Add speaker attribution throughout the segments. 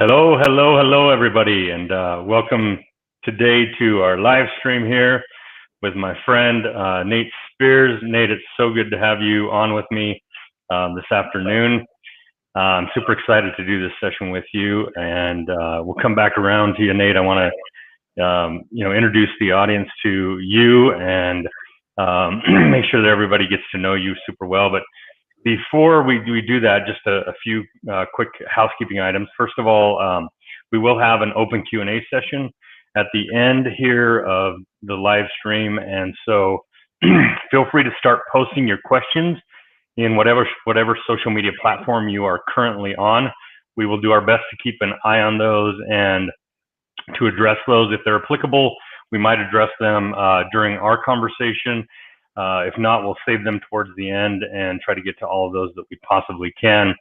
Speaker 1: Hello, everybody, and welcome today to our live stream here with my friend Nate Spears. Nate, it's so good to have you on with me this afternoon. I'm super excited to do this session with you, and we'll come back around to you, Nate. I want to, introduce the audience to you and make sure that everybody gets to know you super well. But before we do that, just a few quick housekeeping items. First of all, we will have an open Q&A session at the end here of the live stream, and so feel free to start posting your questions in whatever social media platform you are currently on. We will do our best to keep an eye on those and to address those. If they're applicable, we might address them during our conversation. If not, we'll save them towards the end and try to get to all of those that we possibly can.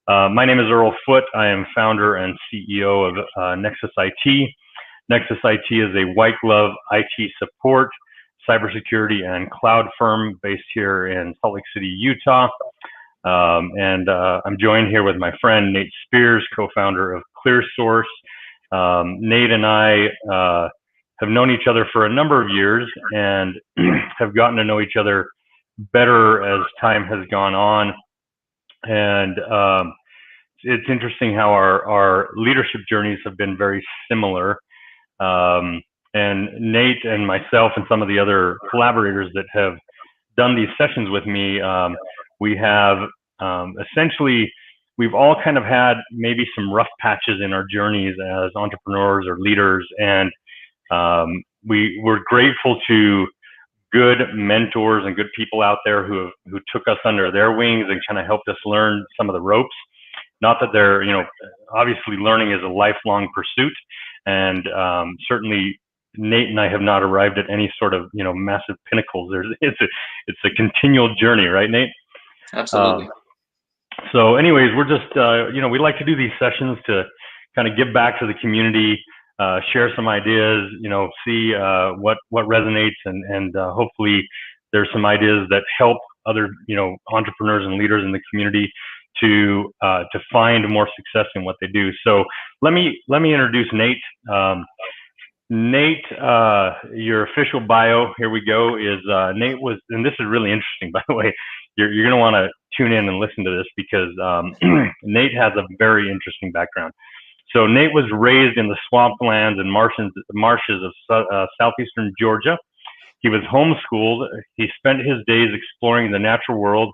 Speaker 1: My name is Earl Foote. I am founder and CEO of Nexus IT. Nexus IT is a white glove IT support, cybersecurity, and cloud firm based here in Salt Lake City, Utah. And I'm joined here with my friend Nate Spears, co-founder of Clearsource. Nate and I have known each other for a number of years and have gotten to know each other better as time has gone on. And it's interesting how our leadership journeys have been very similar. And Nate and myself and some of the other collaborators that have done these sessions with me, we have essentially, we've all kind of had maybe some rough patches in our journeys as entrepreneurs or leaders, and we're grateful to good mentors and good people out there who took us under their wings and kind of helped us learn some of the ropes. Not that they're, obviously learning is a lifelong pursuit, and certainly Nate and I have not arrived at any sort of, massive pinnacles. It's a continual journey, right, Nate?
Speaker 2: Absolutely.
Speaker 1: So anyways, we're just, we like to do these sessions to kind of give back to the community, share some ideas, see what resonates, and hopefully there's some ideas that help other, entrepreneurs and leaders in the community to find more success in what they do. So let me introduce Nate. Nate, your official bio, here we go, is Nate was, and this is really interesting, by the way, you're going to want to tune in and listen to this because Nate has a very interesting background. So Nate was raised in the swamplands and marshes of southeastern Georgia. He was homeschooled. He spent his days exploring the natural world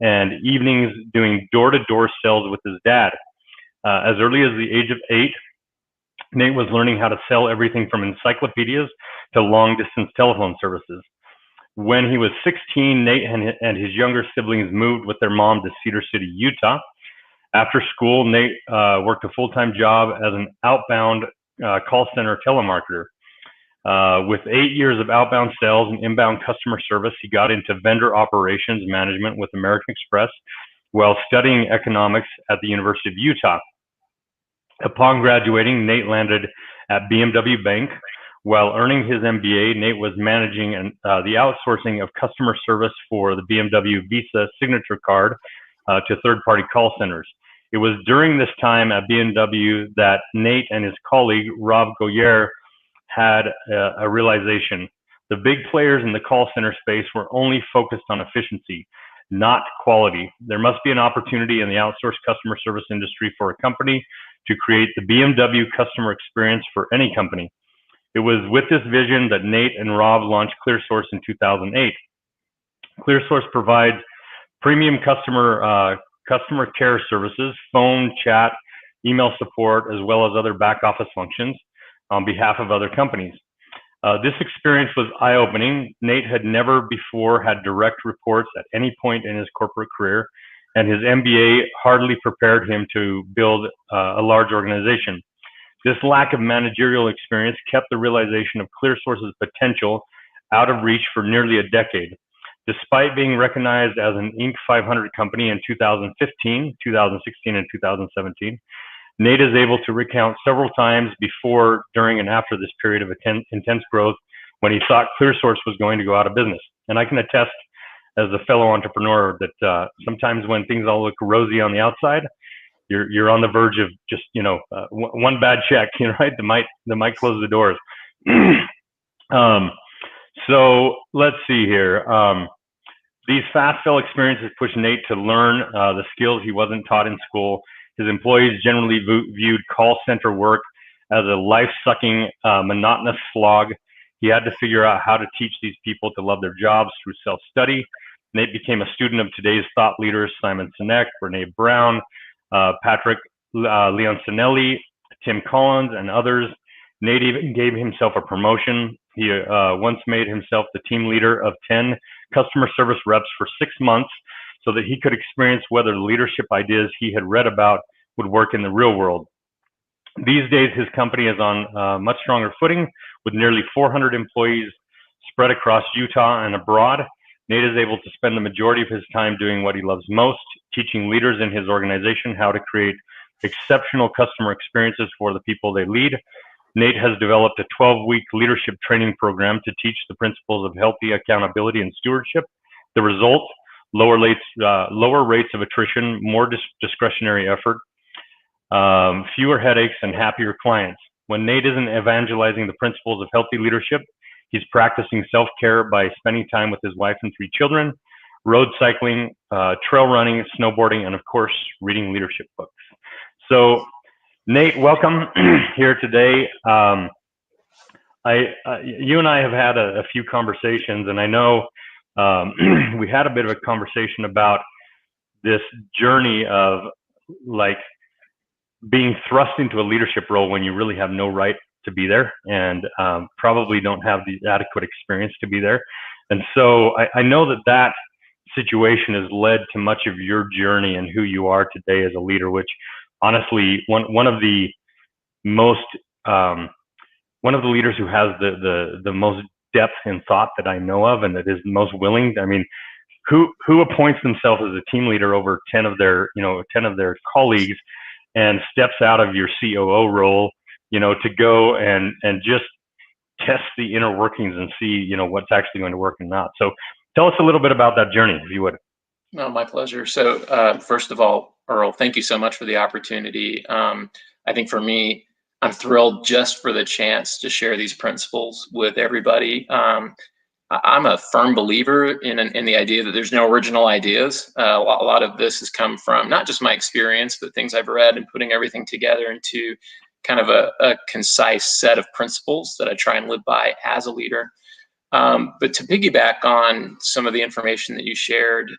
Speaker 1: and evenings doing door-to-door sales with his dad. As early as the age of 8, Nate was learning how to sell everything from encyclopedias to long-distance telephone services. When he was 16, Nate and his younger siblings moved with their mom to Cedar City, Utah. After school, Nate worked a full-time job as an outbound call center telemarketer. With 8 years of outbound sales and inbound customer service, he got into vendor operations management with American Express while studying economics at the University of Utah. Upon graduating, Nate landed at BMW Bank. While earning his MBA, Nate was managing the outsourcing of customer service for the BMW Visa signature card to third-party call centers. It was during this time at BMW that Nate and his colleague, Rob Goyer, had a realization. The big players in the call center space were only focused on efficiency, not quality. There must be an opportunity in the outsourced customer service industry for a company to create the BMW customer experience for any company. It was with this vision that Nate and Rob launched Clearsource in 2008. Clearsource provides premium customer care services, phone, chat, email support, as well as other back office functions on behalf of other companies. This experience was eye-opening. Nate had never before had direct reports at any point in his corporate career, and his MBA hardly prepared him to build a large organization. This lack of managerial experience kept the realization of Clearsource's potential out of reach for nearly a decade. Despite being recognized as an Inc. 500 company in 2015, 2016, and 2017, Nate is able to recount several times before, during, and after this period of intense growth when he thought Clearsource was going to go out of business. And I can attest as a fellow entrepreneur that sometimes when things all look rosy on the outside, you're on the verge of just, one bad check, right? That might close the doors. So let's see here. These fast fail experiences pushed Nate to learn the skills he wasn't taught in school. His employees generally viewed call center work as a life-sucking, monotonous slog. He had to figure out how to teach these people to love their jobs through self-study. Nate became a student of today's thought leaders, Simon Sinek, Brene Brown, Patrick Leoncinelli, Tim Collins, and others. Nate even gave himself a promotion. He once made himself the team leader of 10 customer service reps for 6 months so that he could experience whether the leadership ideas he had read about would work in the real world. These days, his company is on much stronger footing with nearly 400 employees spread across Utah and abroad. Nate is able to spend the majority of his time doing what he loves most, teaching leaders in his organization how to create exceptional customer experiences for the people they lead. Nate has developed a 12-week leadership training program to teach the principles of healthy accountability and stewardship. The result, lower rates of attrition, more discretionary effort, fewer headaches, and happier clients. When Nate isn't evangelizing the principles of healthy leadership, he's practicing self-care by spending time with his wife and 3 children, road cycling, trail running, snowboarding, and of course, reading leadership books. So, Nate, welcome here today. You and I have had a few conversations, and I know we had a bit of a conversation about this journey of like being thrust into a leadership role when you really have no right to be there, and probably don't have the adequate experience to be there. And so I know that situation has led to much of your journey and who you are today as a leader, which honestly, one of the leaders who has the most depth in thought that I know of, and that is most willing. I mean, who appoints themselves as a team leader over 10 of their colleagues, and steps out of your COO role, to go and just test the inner workings and see, what's actually going to work and not. So tell us a little bit about that journey, if you would.
Speaker 2: No, my pleasure. So first of all, Earl, thank you so much for the opportunity. I think for me, I'm thrilled just for the chance to share these principles with everybody. I'm a firm believer in the idea that there's no original ideas. A lot of this has come from not just my experience, but things I've read, and putting everything together into kind of a concise set of principles that I try and live by as a leader. But to piggyback on some of the information that you shared,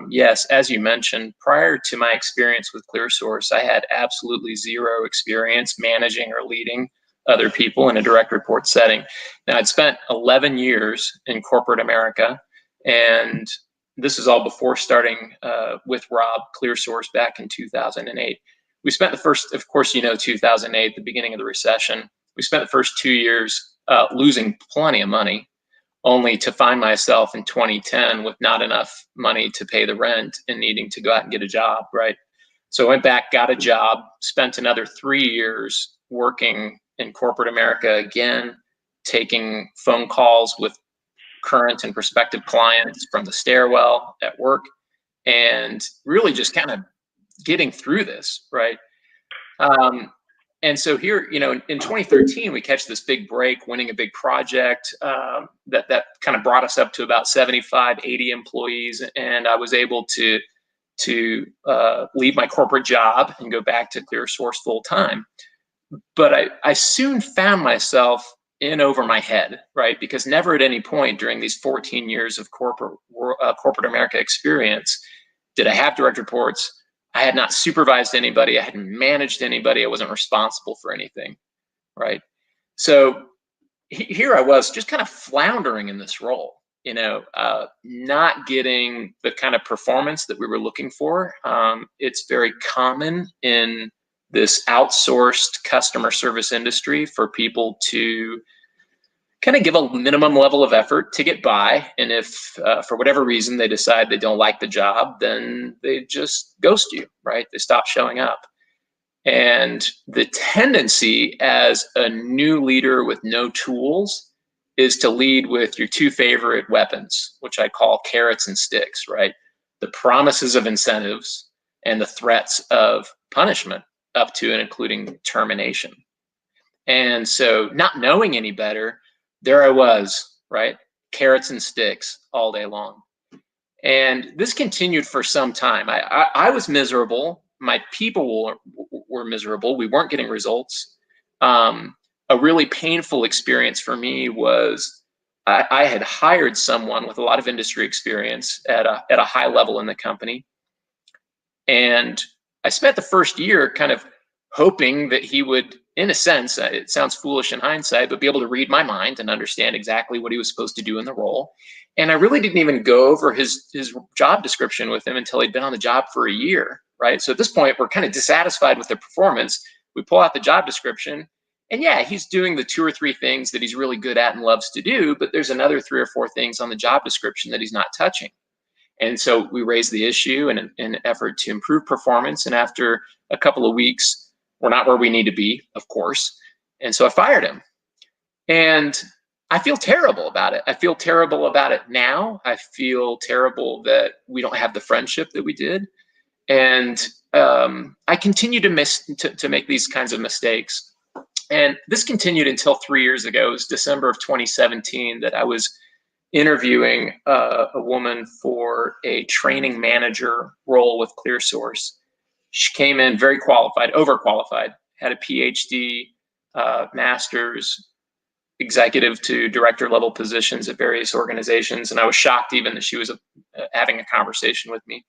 Speaker 2: yes, as you mentioned, prior to my experience with Clearsource, I had absolutely zero experience managing or leading other people in a direct report setting. Now, I'd spent 11 years in corporate America, and this is all before starting with Rob Clearsource back in 2008. We spent the first, of course, 2008, the beginning of the recession. We spent the first 2 years losing plenty of money, only to find myself in 2010 with not enough money to pay the rent and needing to go out and get a job, right? So I went back, got a job, spent another 3 years working in corporate America again, taking phone calls with current and prospective clients from the stairwell at work, and really just kind of getting through this, right? And so here, in 2013, we catch this big break, winning a big project that kind of brought us up to about 75, 80 employees. And I was able to leave my corporate job and go back to Clearsource full time. But I soon found myself in over my head, right? Because never at any point during these 14 years of corporate America experience did I have direct reports. I had not supervised anybody. I hadn't managed anybody. I wasn't responsible for anything, right? So here I was just kind of floundering in this role, not getting the kind of performance that we were looking for. It's very common in this outsourced customer service industry for people to kind of give a minimum level of effort to get by. And if for whatever reason they decide they don't like the job, then they just ghost you, right? They stop showing up. And the tendency as a new leader with no tools is to lead with your 2 favorite weapons, which I call carrots and sticks, right? The promises of incentives and the threats of punishment up to and including termination. And so not knowing any better, there I was, right? Carrots and sticks all day long. And this continued for some time. I was miserable. My people were miserable. We weren't getting results. A really painful experience for me was I had hired someone with a lot of industry experience at a high level in the company. And I spent the first year kind of hoping that he would, in a sense, it sounds foolish in hindsight, but be able to read my mind and understand exactly what he was supposed to do in the role. And I really didn't even go over his job description with him until he'd been on the job for a year, right? So at this point, we're kind of dissatisfied with the performance. We pull out the job description, and yeah, he's doing the 2 or 3 things that he's really good at and loves to do, but there's another 3 or 4 things on the job description that he's not touching. And so we raised the issue in an effort to improve performance. And after a couple of weeks, we're not where we need to be, of course. And so I fired him. And I feel terrible about it. I feel terrible about it now. I feel terrible that we don't have the friendship that we did. And I continue to make these kinds of mistakes. And this continued until 3 years ago. It was December of 2017 that I was interviewing a woman for a training manager role with Clearsource. She came in very qualified, overqualified, had a PhD, master's, executive to director level positions at various organizations. And I was shocked even that she was having a conversation with me.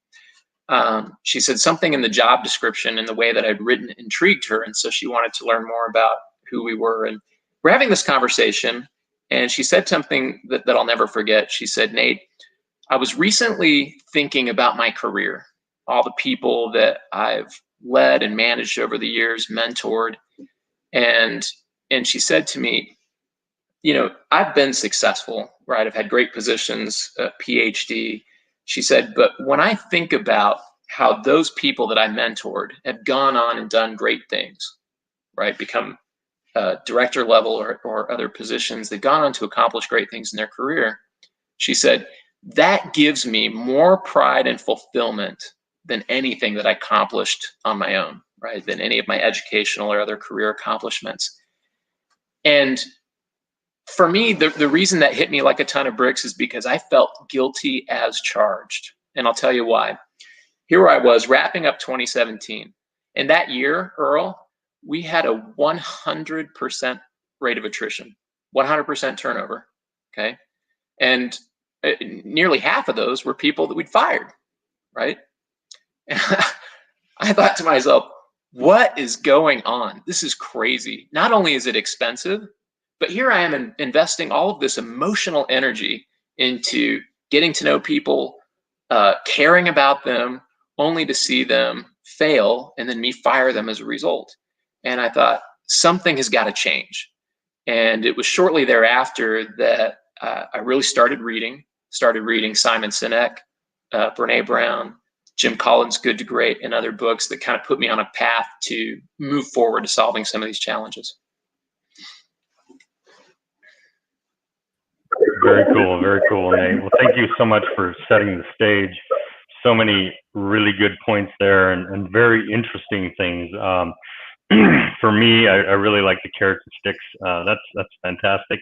Speaker 2: She said something in the job description and the way that I'd written intrigued her. And so she wanted to learn more about who we were. And we're having this conversation. And she said something that I'll never forget. She said, Nate, I was recently thinking about my career, all the people that I've led and managed over the years, mentored. And she said to me, you know, I've been successful, right? I've had great positions, a PhD. She said, but when I think about how those people that I mentored have gone on and done great things, right? Become director level or other positions, they've gone on to accomplish great things in their career. She said, that gives me more pride and fulfillment than anything that I accomplished on my own, right? Than any of my educational or other career accomplishments. And for me, the reason that hit me like a ton of bricks is because I felt guilty as charged. And I'll tell you why. Here I was wrapping up 2017. And that year, Earl, we had a 100% rate of attrition, 100% turnover, okay? And nearly half of those were people that we'd fired, right? And I thought to myself, what is going on? This is crazy. Not only is it expensive, but here I am investing all of this emotional energy into getting to know people, caring about them, only to see them fail and then me fire them as a result. And I thought, something has got to change. And it was shortly thereafter that I really started reading Simon Sinek, Brene Brown, Jim Collins' Good to Great, and other books that kind of put me on a path to move forward to solving some of these challenges.
Speaker 1: Very cool, Nate. Well, thank you so much for setting the stage. So many really good points there and very interesting things. For me, I really like the carrots and sticks. That's fantastic.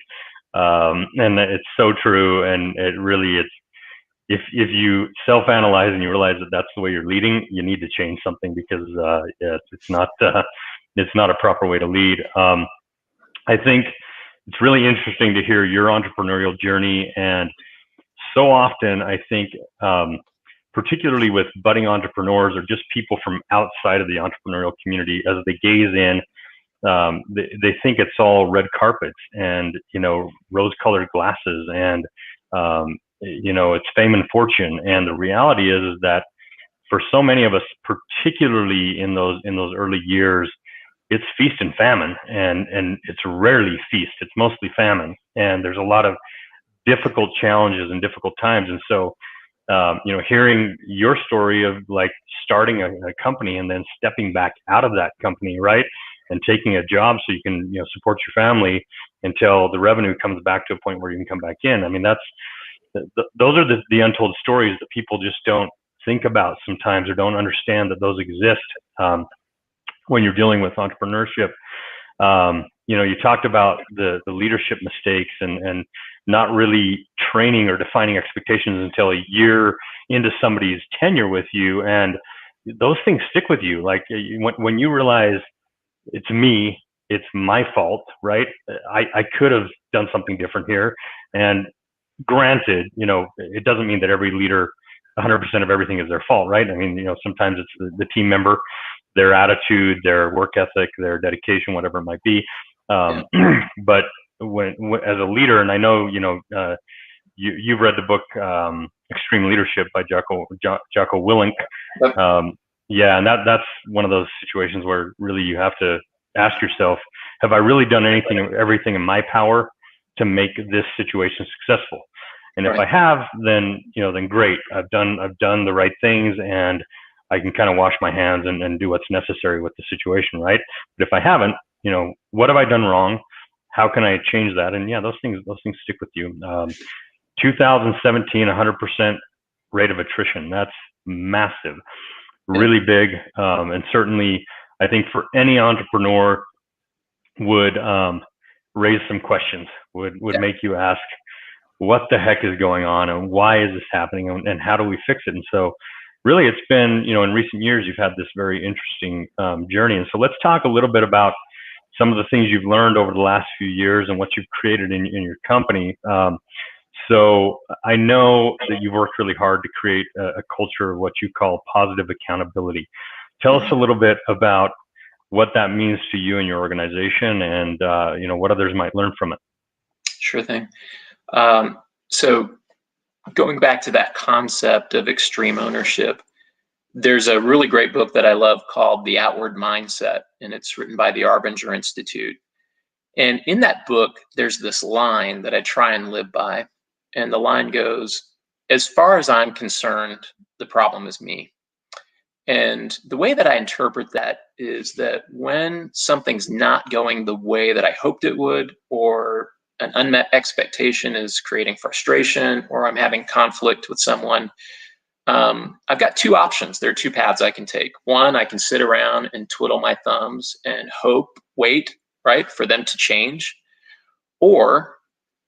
Speaker 1: And it's so true. And it really, if you self-analyze and you realize that that's the way you're leading, you need to change something because it's not a proper way to lead. I think it's really interesting to hear your entrepreneurial journey. And so often, I think, particularly with budding entrepreneurs or just people from outside of the entrepreneurial community, as they gaze in, they think it's all red carpets and, rose-colored glasses and, it's fame and fortune. And the reality is that for so many of us, particularly in those early years, it's feast and famine, and it's rarely feast. It's mostly famine. And there's a lot of difficult challenges and difficult times. And so, hearing your story of like starting a company and then stepping back out of that company, right, and taking a job so you can, support your family until the revenue comes back to a point where you can come back in. I mean, those are the untold stories that people just don't think about sometimes or don't understand that those exist. when you're dealing with entrepreneurship. You talked about the leadership mistakes and not really training or defining expectations until a year into somebody's tenure with you, and those things stick with you. Like when you realize it's me, it's my fault, right? I could have done something different here. And granted, it doesn't mean that every leader, 100% of everything is their fault, right? I mean, sometimes it's the team member, their attitude, their work ethic, their dedication, whatever it might be. But when as a leader, and I know, you've read the book Extreme Leadership by Jocko Willink. Yeah, and that's one of those situations where really you have to ask yourself, have I really done everything in my power to make this situation successful? And if I have, then great. I've done the right things, and I can kind of wash my hands and do what's necessary with the situation, right? But if I haven't, what have I done wrong? How can I change that? And yeah, those things stick with you. 2017, 100% rate of attrition. That's massive, really big. And certainly I think for any entrepreneur would raise some questions, would make you ask, what the heck is going on, and why is this happening, and how do we fix it? And so really it's been, in recent years, you've had this very interesting journey. And so let's talk a little bit about some of the things you've learned over the last few years and what you've created in your company. So I know that you've worked really hard to create a culture of what you call positive accountability. Tell us a little bit about what that means to you and your organization, and what others might learn from it.
Speaker 2: Sure thing. So going back to that concept of extreme ownership, there's a really great book that I love called The Outward Mindset, and it's written by the Arbinger Institute. And in that book, there's this line that I try and live by. And the line goes, as far as I'm concerned, the problem is me. And the way that I interpret that is that when something's not going the way that I hoped it would, or an unmet expectation is creating frustration, or I'm having conflict with someone, I've got two options. There are two paths I can take. One, I can sit around and twiddle my thumbs and wait, right, for them to change. Or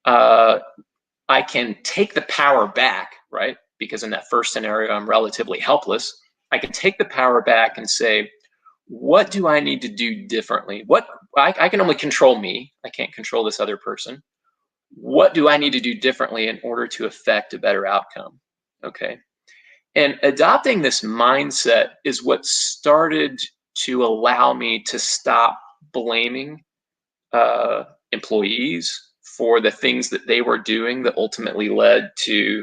Speaker 2: I can take the power back, right? Because in that first scenario, I'm relatively helpless. I can take the power back and say, what do I need to do differently? I can only control me. I can't control this other person. What do I need to do differently in order to affect a better outcome? Okay. And adopting this mindset is what started to allow me to stop blaming employees for the things that they were doing that ultimately led to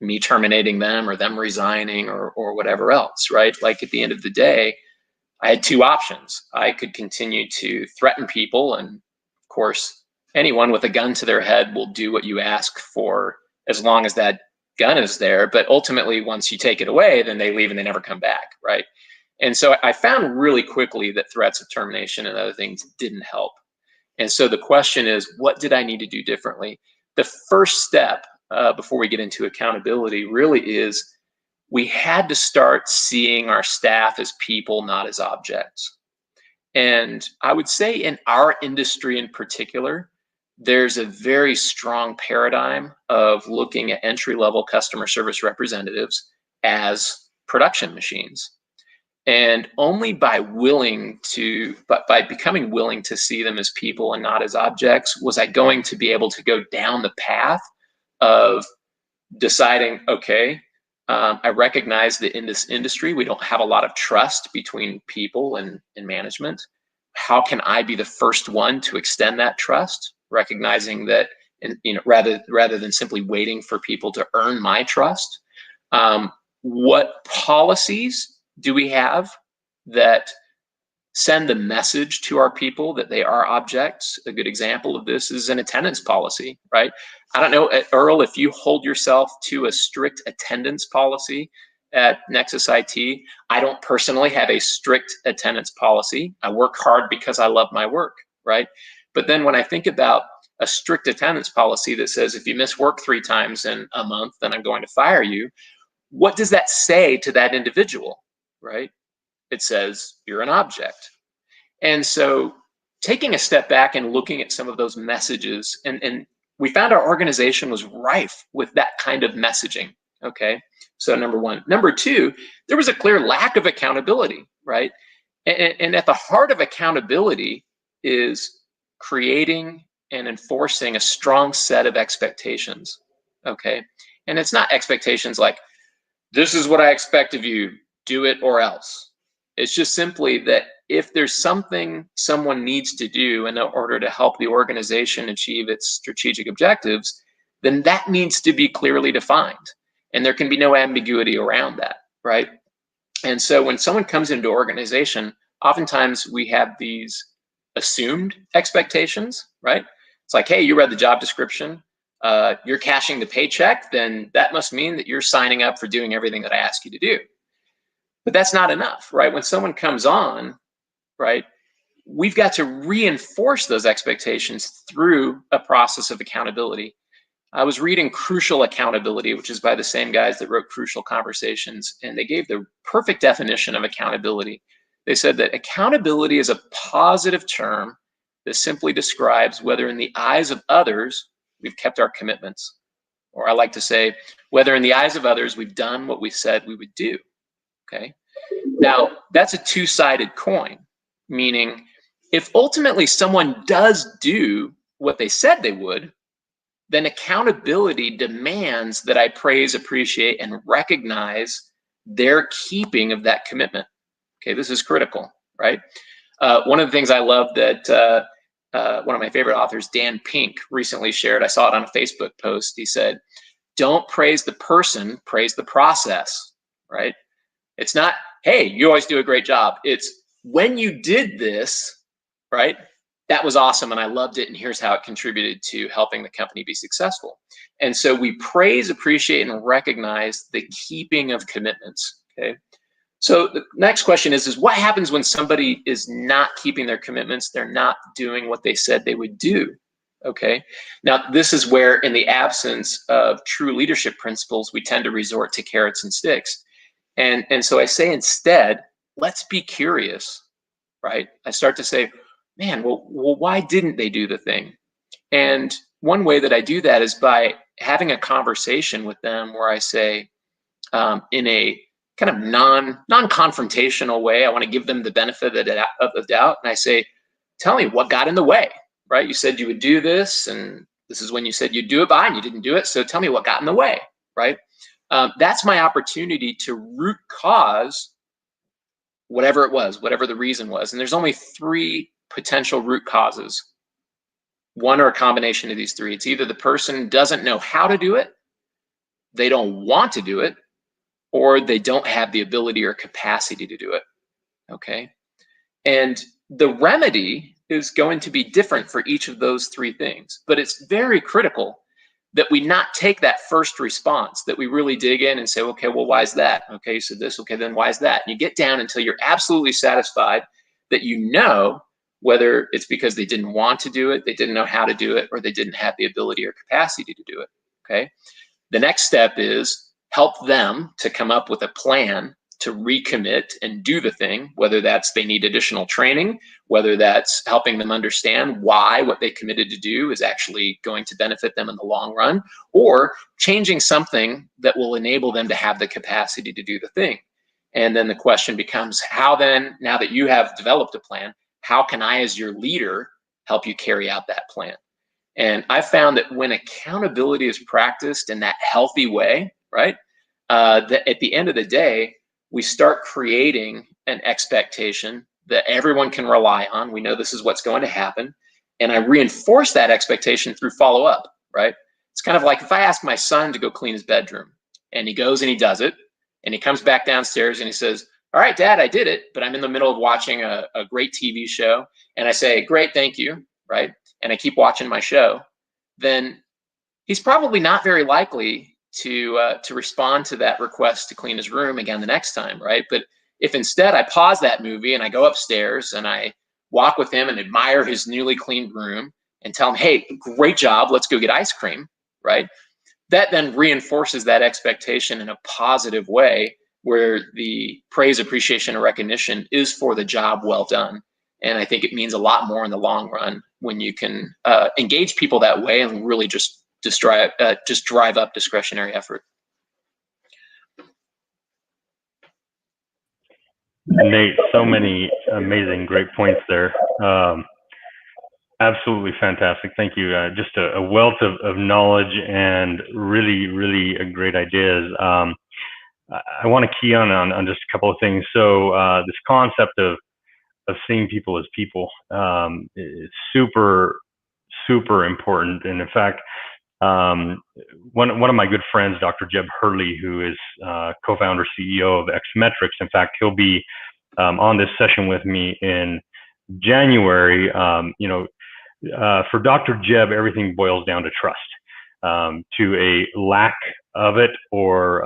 Speaker 2: me terminating them or them resigning or whatever else, right? Like at the end of the day, I had two options. I could continue to threaten people, and of course, anyone with a gun to their head will do what you ask for as long as that gun is there. But ultimately, once you take it away, then they leave and they never come back, right? And so I found really quickly that threats of termination and other things didn't help. And so the question is, what did I need to do differently? The first step before we get into accountability really is we had to start seeing our staff as people, not as objects. And I would say in our industry in particular, there's a very strong paradigm of looking at entry-level customer service representatives as production machines. And only by becoming willing to see them as people and not as objects, was I going to be able to go down the path of deciding, okay, I recognize that in this industry, we don't have a lot of trust between people and management. How can I be the first one to extend that trust, recognizing that, rather than simply waiting for people to earn my trust? What policies do we have that send the message to our people that they are objects? A good example of this is an attendance policy, right? I don't know, Earl, if you hold yourself to a strict attendance policy at Nexus IT. I don't personally have a strict attendance policy. I work hard because I love my work, right? But then when I think about a strict attendance policy that says if you miss work 3 times in a month, then I'm going to fire you, what does that say to that individual, right? it says you're an object. And so taking a step back and looking at some of those messages, and we found our organization was rife with that kind of messaging. Okay, so number one. Number two, there was a clear lack of accountability, right? And at the heart of accountability is creating and enforcing a strong set of expectations. Okay, and it's not expectations like, this is what I expect of you, do it or else. It's just simply that if there's something someone needs to do in order to help the organization achieve its strategic objectives, then that needs to be clearly defined. And there can be no ambiguity around that, right? And so when someone comes into organization, oftentimes we have these assumed expectations, right? It's like, hey, you read the job description, you're cashing the paycheck, then that must mean that you're signing up for doing everything that I ask you to do. But that's not enough, right? When someone comes on, right, we've got to reinforce those expectations through a process of accountability. I was reading Crucial Accountability, which is by the same guys that wrote Crucial Conversations, and they gave the perfect definition of accountability. They said that accountability is a positive term that simply describes whether in the eyes of others we've kept our commitments, or I like to say, whether in the eyes of others we've done what we said we would do. Okay. Now, that's a two-sided coin, meaning if ultimately someone does do what they said they would, then accountability demands that I praise, appreciate, and recognize their keeping of that commitment. Okay, this is critical, right? One of the things I love that one of my favorite authors, Dan Pink, recently shared, I saw it on a Facebook post. He said, don't praise the person, praise the process, right? It's not, hey, you always do a great job. It's when you did this, right? That was awesome and I loved it, and here's how it contributed to helping the company be successful. And so we praise, appreciate, and recognize the keeping of commitments, okay? So the next question is what happens when somebody is not keeping their commitments? They're not doing what they said they would do, okay? Now, this is where, in the absence of true leadership principles, we tend to resort to carrots and sticks. And so I say instead, let's be curious, right? I start to say, man, well, why didn't they do the thing? And one way that I do that is by having a conversation with them where I say, in a kind of non-confrontational way, I want to give them the benefit of the doubt. And I say, tell me what got in the way, right? You said you would do this, and this is when you said you'd do it by, and you didn't do it. So tell me what got in the way, right? That's my opportunity to root cause whatever it was, whatever the reason was. And there's only three potential root causes. One or a combination of these three. It's either the person doesn't know how to do it, they don't want to do it, or they don't have the ability or capacity to do it, okay? And the remedy is going to be different for each of those three things, but it's very critical that we not take that first response, that we really dig in and say, okay, well, why is that? Okay, you said this, okay, then why is that? And you get down until you're absolutely satisfied that you know whether it's because they didn't want to do it, they didn't know how to do it, or they didn't have the ability or capacity to do it, okay? The next step is help them to come up with a plan to recommit and do the thing, whether that's they need additional training, whether that's helping them understand why what they committed to do is actually going to benefit them in the long run, or changing something that will enable them to have the capacity to do the thing. And then the question becomes, how then, now that you have developed a plan, how can I as your leader help you carry out that plan? And I found that when accountability is practiced in that healthy way, right, that at the end of the day, we start creating an expectation that everyone can rely on. We know this is what's going to happen. And I reinforce that expectation through follow-up, right? It's kind of like if I ask my son to go clean his bedroom, and he goes and he does it, and he comes back downstairs and he says, all right, Dad, I did it, but I'm in the middle of watching a great TV show. And I say, great, thank you, right? And I keep watching my show. Then he's probably not very likely to respond to that request to clean his room again the next time, right? But if instead I pause that movie and I go upstairs and I walk with him and admire his newly cleaned room and tell him, hey, great job, let's go get ice cream, right? That then reinforces that expectation in a positive way where the praise, appreciation, and recognition is for the job well done. And I think it means a lot more in the long run when you can engage people that way and really just drive up discretionary effort.
Speaker 1: Nate, so many amazing, great points there. Absolutely fantastic. Thank you. Just a wealth of knowledge and really great ideas. I want to key on just a couple of things. So this concept of seeing people as people is super important. And in fact, one of my good friends, Dr. Jeb Hurley, who is co-founder CEO of Xmetrics. In fact, he'll be on this session with me in January. For Dr. Jeb, everything boils down to trust, to a lack of it, or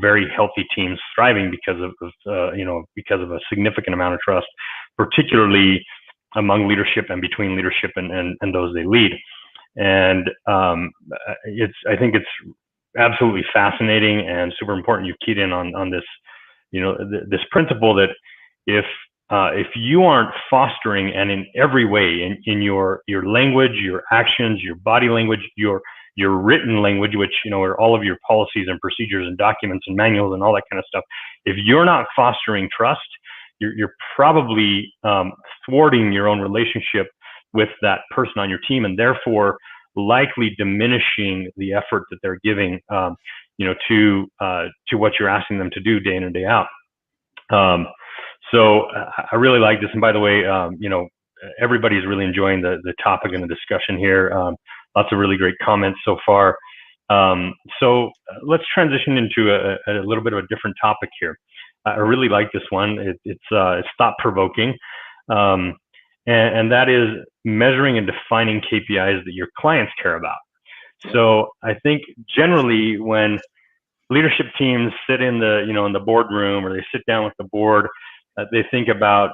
Speaker 1: very healthy teams thriving because of a significant amount of trust, particularly among leadership and between leadership and those they lead. And I think it's absolutely fascinating and super important. You've keyed in on this, this principle that if you aren't fostering, and in every way, in your language, your actions, your body language, your written language, which are all of your policies and procedures and documents and manuals and all that kind of stuff, if you're not fostering trust, you're probably thwarting your own relationship with that person on your team, and therefore likely diminishing the effort that they're giving, to what you're asking them to do day in and day out. So I really like this. And by the way, everybody's really enjoying the topic and the discussion here. Lots of really great comments so far. So let's transition into a little bit of a different topic here. I really like this one. It's thought-provoking. And that is measuring and defining KPIs that your clients care about. So I think generally when leadership teams sit in the boardroom, or they sit down with the board, they think about,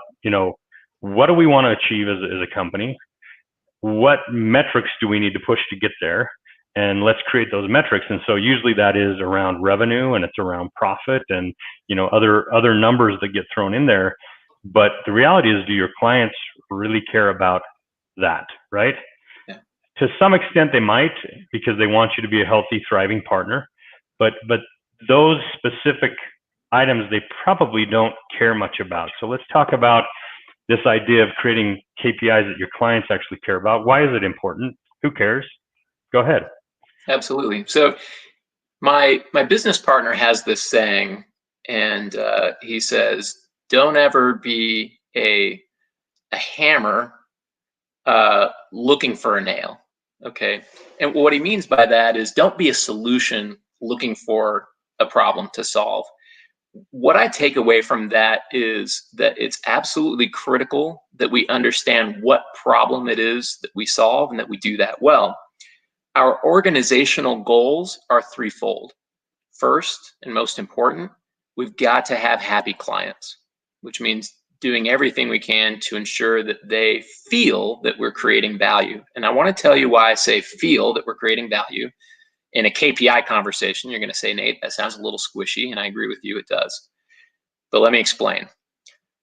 Speaker 1: what do we want to achieve as a company? What metrics do we need to push to get there? And let's create those metrics. And so usually that is around revenue, and it's around profit, and other numbers that get thrown in there. But the reality is, do your clients really care about that, right?
Speaker 2: Yeah.
Speaker 1: To some extent they might, because they want you to be a healthy, thriving partner. But those specific items they probably don't care much about. So let's talk about this idea of creating KPIs that your clients actually care about. Why is it important? Who cares? Go ahead.
Speaker 2: Absolutely. So my business partner has this saying, and he says, don't ever be a hammer looking for a nail. Okay. And what he means by that is, don't be a solution looking for a problem to solve. What I take away from that is that it's absolutely critical that we understand what problem it is that we solve, and that we do that well. Our organizational goals are threefold. First, and most important, we've got to have happy clients, which means doing everything we can to ensure that they feel that we're creating value. And I want to tell you why I say feel that we're creating value. In a KPI conversation, you're going to say, Nate, that sounds a little squishy, and I agree with you, it does. But let me explain.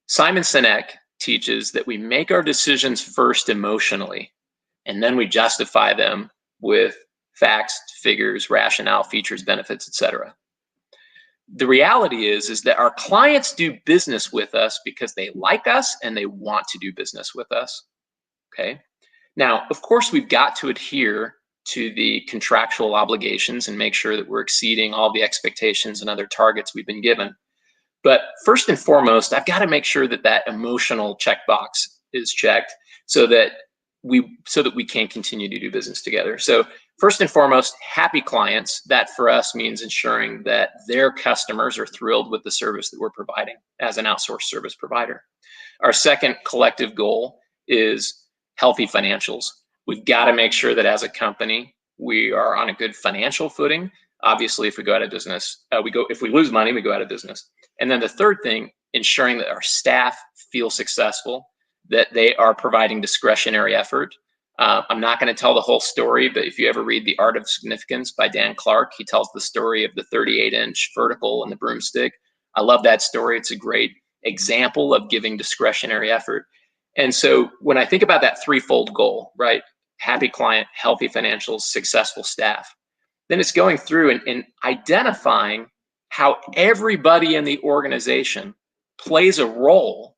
Speaker 2: Simon Sinek teaches that we make our decisions first emotionally, and then we justify them with facts, figures, rationale, features, benefits, etc. The reality is that our clients do business with us because they like us and they want to do business with us. Okay. Now, of course, we've got to adhere to the contractual obligations and make sure that we're exceeding all the expectations and other targets we've been given. But first and foremost, I've got to make sure that that emotional checkbox is checked so that we can continue to do business together. So first and foremost, happy clients. That for us means ensuring that their customers are thrilled with the service that we're providing as an outsourced service provider. Our second collective goal is healthy financials. We've got to make sure that as a company, we are on a good financial footing. Obviously, if we go out of business, if we lose money, we go out of business. And then the third thing, ensuring that our staff feel successful, that they are providing discretionary effort, I'm not going to tell the whole story, but if you ever read The Art of Significance by Dan Clark, he tells the story of the 38-inch vertical and the broomstick. I love that story. It's a great example of giving discretionary effort. And so when I think about that threefold goal, right? Happy client, healthy financials, successful staff, then it's going through and identifying how everybody in the organization plays a role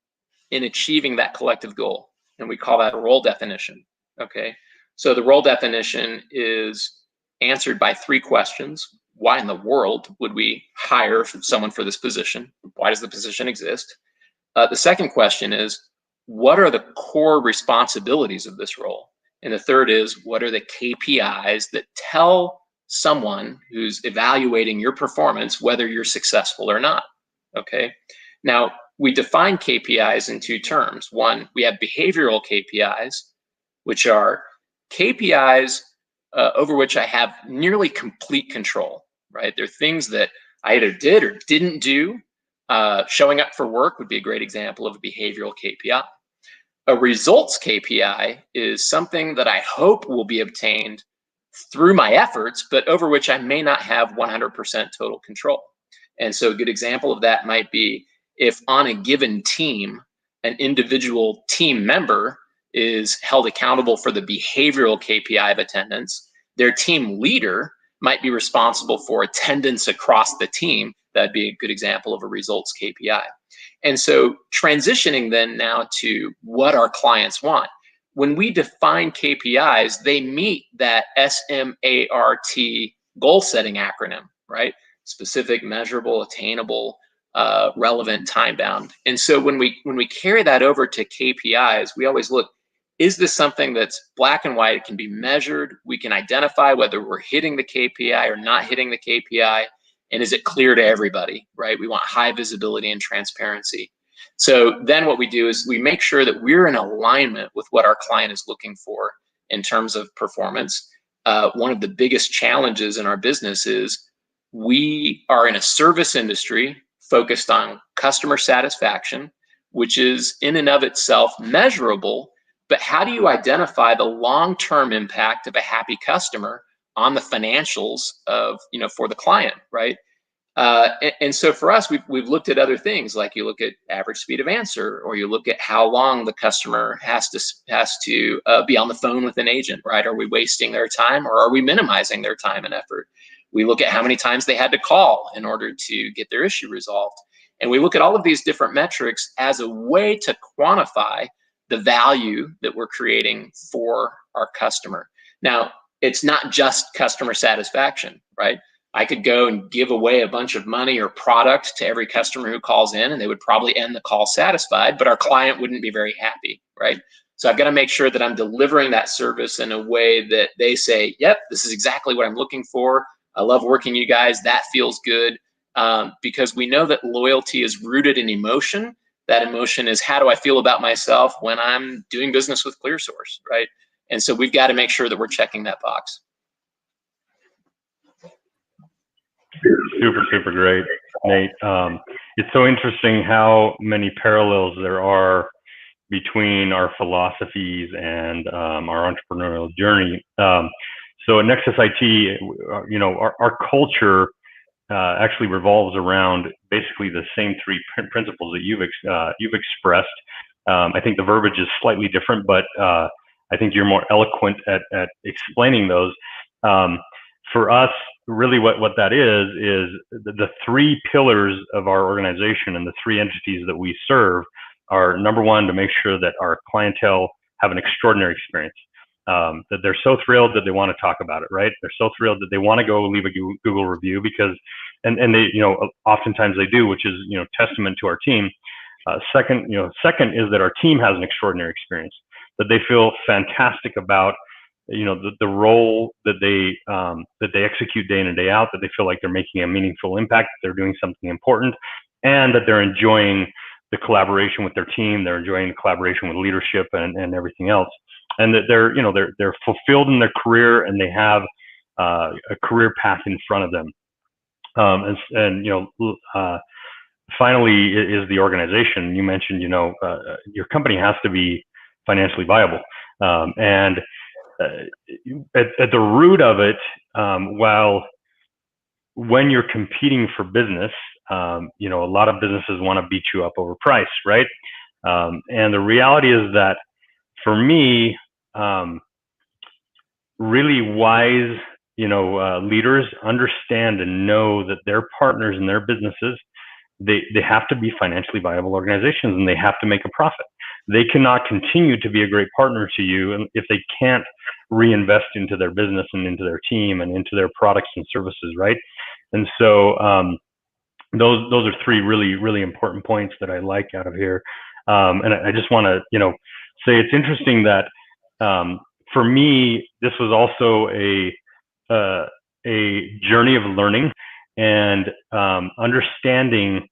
Speaker 2: in achieving that collective goal. And we call that a role definition. Okay. So the role definition is answered by three questions. Why in the world would we hire someone for this position? Why does the position exist? The second question is, what are the core responsibilities of this role? And the third is, what are the KPIs that tell someone who's evaluating your performance whether you're successful or not? Okay. Now, we define KPIs in two terms. One, we have behavioral KPIs, which are KPIs over which I have nearly complete control, right? They're things that I either did or didn't do. Showing up for work would be a great example of a behavioral KPI. A results KPI is something that I hope will be obtained through my efforts, but over which I may not have 100% total control. And so a good example of that might be if on a given team, an individual team member is held accountable for the behavioral KPI of attendance, their team leader might be responsible for attendance across the team. That'd be a good example of a results KPI. And so transitioning then now to what our clients want. When we define KPIs, they meet that SMART goal setting acronym, right? Specific, measurable, attainable, relevant, time bound. And so when we carry that over to KPIs, we always look, is this something that's black and white? It can be measured. We can identify whether we're hitting the KPI or not hitting the KPI. And is it clear to everybody, right? We want high visibility and transparency. So then what we do is we make sure that we're in alignment with what our client is looking for in terms of performance. One of the biggest challenges in our business is we are in a service industry focused on customer satisfaction, which is in and of itself measurable. But how do you identify the long-term impact of a happy customer on the financials of, for the client, right? And so for us, we've looked at other things, like you look at average speed of answer, or you look at how long the customer has to be on the phone with an agent, right? Are we wasting their time, or are we minimizing their time and effort? We look at how many times they had to call in order to get their issue resolved. And we look at all of these different metrics as a way to quantify the value that we're creating for our customer. Now, it's not just customer satisfaction, right? I could go and give away a bunch of money or product to every customer who calls in, and they would probably end the call satisfied, but our client wouldn't be very happy, right? So I've got to make sure that I'm delivering that service in a way that they say, yep, this is exactly what I'm looking for. I love working with you guys. That feels good. Because we know that loyalty is rooted in emotion. That emotion is, how do I feel about myself when I'm doing business with Clearsource, right? And so we've got to make sure that we're checking that box.
Speaker 1: Super great, Nate. It's so interesting how many parallels there are between our philosophies and our entrepreneurial journey. So at Nexus IT, our culture actually revolves around basically the same three principles that you've expressed. I think the verbiage is slightly different, but I think you're more eloquent at explaining those. For us, really what that is the three pillars of our organization and the three entities that we serve are, number one, to make sure that our clientele have an extraordinary experience, that they're so thrilled that they want to talk about it, right? They're so thrilled that they want to go leave a Google review because, and they, oftentimes they do, which is, testament to our team. Second is that our team has an extraordinary experience, that they feel fantastic about, the role that they execute day in and day out, that they feel like they're making a meaningful impact, that they're doing something important, and that they're enjoying the collaboration with their team, they're enjoying the collaboration with leadership and everything else, and that they're fulfilled in their career and they have a career path in front of them. Finally is the organization. You mentioned, your company has to be financially viable, and at the root of it, when you're competing for business, a lot of businesses want to beat you up over price, right? And the reality is that for me, really wise, leaders understand and know that their partners in their businesses, they have to be financially viable organizations, and they have to make a profit. They cannot continue to be a great partner to you if they can't reinvest into their business and into their team and into their products and services, right? And so those are three really, really important points that I like out of here. And I just want to, say it's interesting that for me, this was also a journey of learning and understanding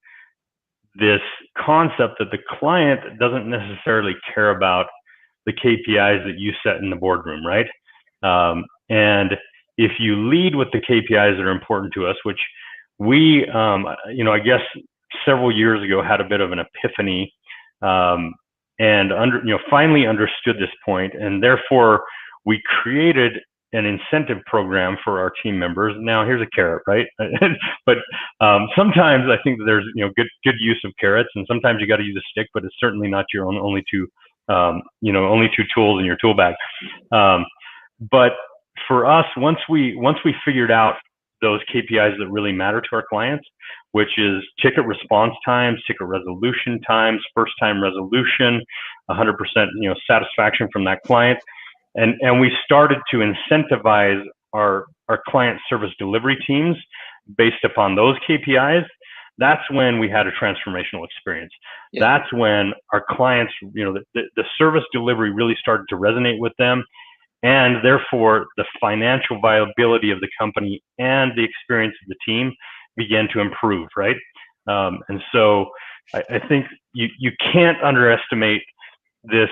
Speaker 1: this concept that the client doesn't necessarily care about the KPIs that you set in the boardroom, right? And if you lead with the KPIs that are important to us, which we, I guess several years ago had a bit of an epiphany, and finally understood this point, and therefore we created an incentive program for our team members. Now here's a carrot, right? But sometimes I think that there's good use of carrots, and sometimes you got to use a stick, but it's certainly not your only two tools in your tool bag. But for us, once we figured out those KPIs that really matter to our clients, which is ticket response times, ticket resolution times, first time resolution, 100% satisfaction from that client. And we started to incentivize our client service delivery teams based upon those KPIs. That's when we had a transformational experience. Yeah. That's when our clients, the service delivery really started to resonate with them, and therefore the financial viability of the company and the experience of the team began to improve, right? And so I think you can't underestimate this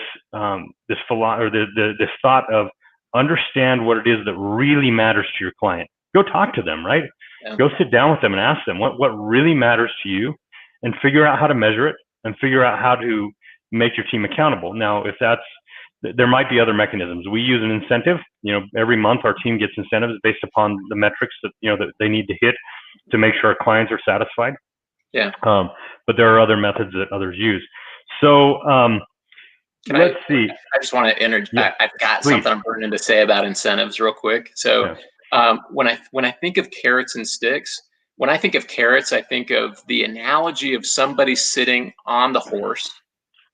Speaker 1: thought of understand what it is that really matters to your client. Go talk to them, right? Yeah. Go sit down with them and ask them what really matters to you, and figure out how to measure it and figure out how to make your team accountable. Now, there might be other mechanisms. We use an incentive. Every month our team gets incentives based upon the metrics that that they need to hit to make sure our clients are satisfied. Yeah. But there are other methods that others use. So let's see.
Speaker 2: I just want to interject. I've got something I'm burning to say about incentives real quick. So when I think of carrots and sticks, when I think of carrots, I think of the analogy of somebody sitting on the horse,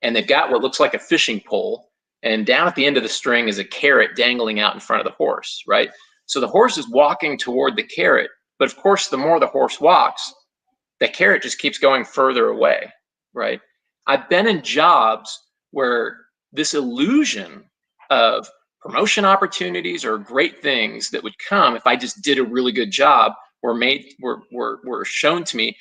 Speaker 2: and they've got what looks like a fishing pole, and down at the end of the string is a carrot dangling out in front of the horse, right? So the horse is walking toward the carrot, but of course, the more the horse walks, the carrot just keeps going further away, right? I've been in jobs where this illusion of promotion opportunities or great things that would come if I just did a really good job were shown to me,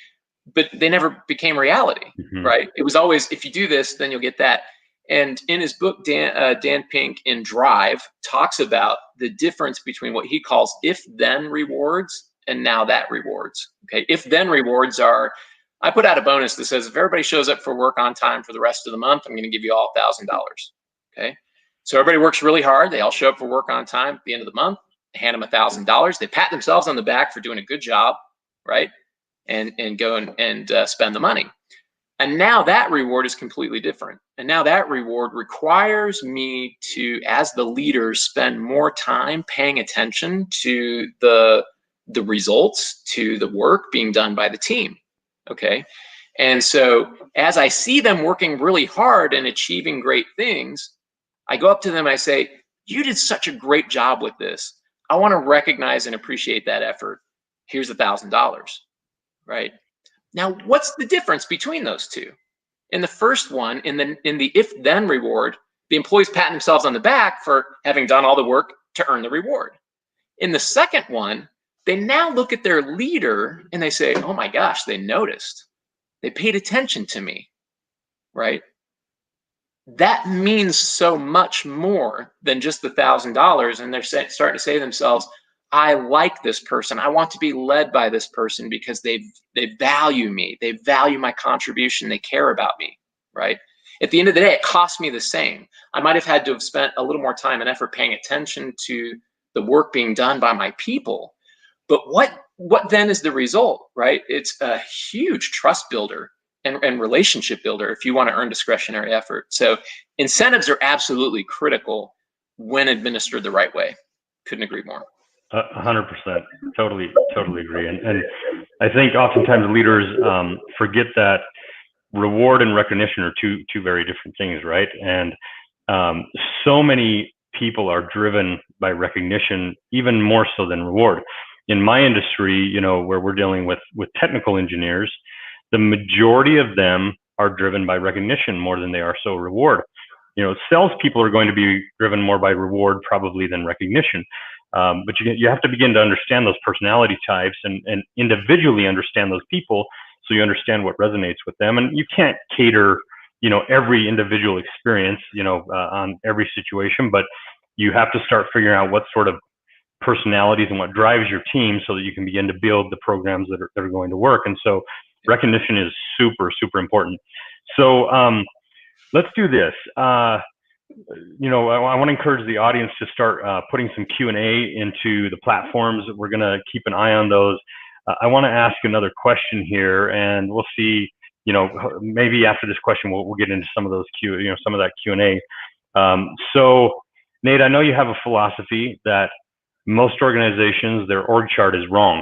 Speaker 2: but they never became reality, right? It was always, if you do this, then you'll get that. And in his book, Dan Pink in Drive talks about the difference between what he calls if-then rewards and now-that rewards. Okay, if-then rewards are, I put out a bonus that says if everybody shows up for work on time for the rest of the month, I'm going to give you all $1,000. Okay, so everybody works really hard. They all show up for work on time at the end of the month. I hand them $1,000. They pat themselves on the back for doing a good job, right? And go and spend the money. And now that reward is completely different. And now that reward requires me to, as the leader, spend more time paying attention to the results, to the work being done by the team. Okay. And so as I see them working really hard and achieving great things, I go up to them and I say, you did such a great job with this. I want to recognize and appreciate that effort. Here's $1,000, right? Now, what's the difference between those two? In the first one, in the if-then reward, the employees pat themselves on the back for having done all the work to earn the reward. In the second one, they now look at their leader and they say, oh my gosh, they noticed. They paid attention to me, right? That means so much more than just the $1,000. And they're starting to say to themselves, I like this person. I want to be led by this person because they value me. They value my contribution. They care about me, right? At the end of the day, it cost me the same. I might have had to have spent a little more time and effort paying attention to the work being done by my people. But what then is the result, right? It's a huge trust builder and relationship builder if you want to earn discretionary effort. So incentives are absolutely critical when administered the right way. Couldn't agree more.
Speaker 1: 100%. Totally agree. And I think oftentimes leaders forget that reward and recognition are two very different things, right? And so many people are driven by recognition, even more so than reward. In my industry, you know, where we're dealing with technical engineers, the majority of them are driven by recognition more than they are so reward. You know, salespeople are going to be driven more by reward probably than recognition. But you have to begin to understand those personality types and individually understand those people, so you understand what resonates with them. And you can't cater, you know, every individual experience, you know, on every situation, but you have to start figuring out what sort of personalities and what drives your team so that you can begin to build the programs that are going to work. And so recognition is super important. So let's do this. You know, I want to encourage the audience to start putting some Q&A into the platforms. We're going to keep an eye on those. I want to ask another question here, and we'll see, you know, maybe after this question, we'll get into some of those some of that Q&A. So Nate, I know you have a philosophy that most organizations, their org chart is wrong.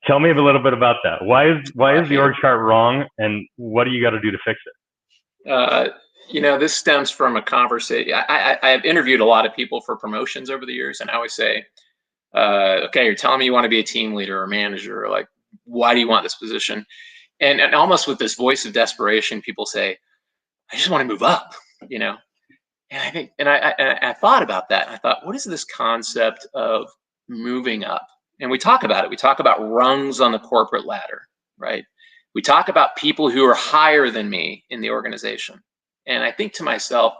Speaker 1: Tell me a little bit about that. Why is the org chart wrong, and what do you got to do to fix it?
Speaker 2: You know, this stems from a conversation. I have interviewed a lot of people for promotions over the years, and I always say, okay, you're telling me you want to be a team leader or manager, or like, why do you want this position? And almost with this voice of desperation, people say, I just want to move up, you know? And I think, and I thought about that. And I thought, what is this concept of moving up? And we talk about it. We talk about rungs on the corporate ladder, right? We talk about people who are higher than me in the organization. And I think to myself,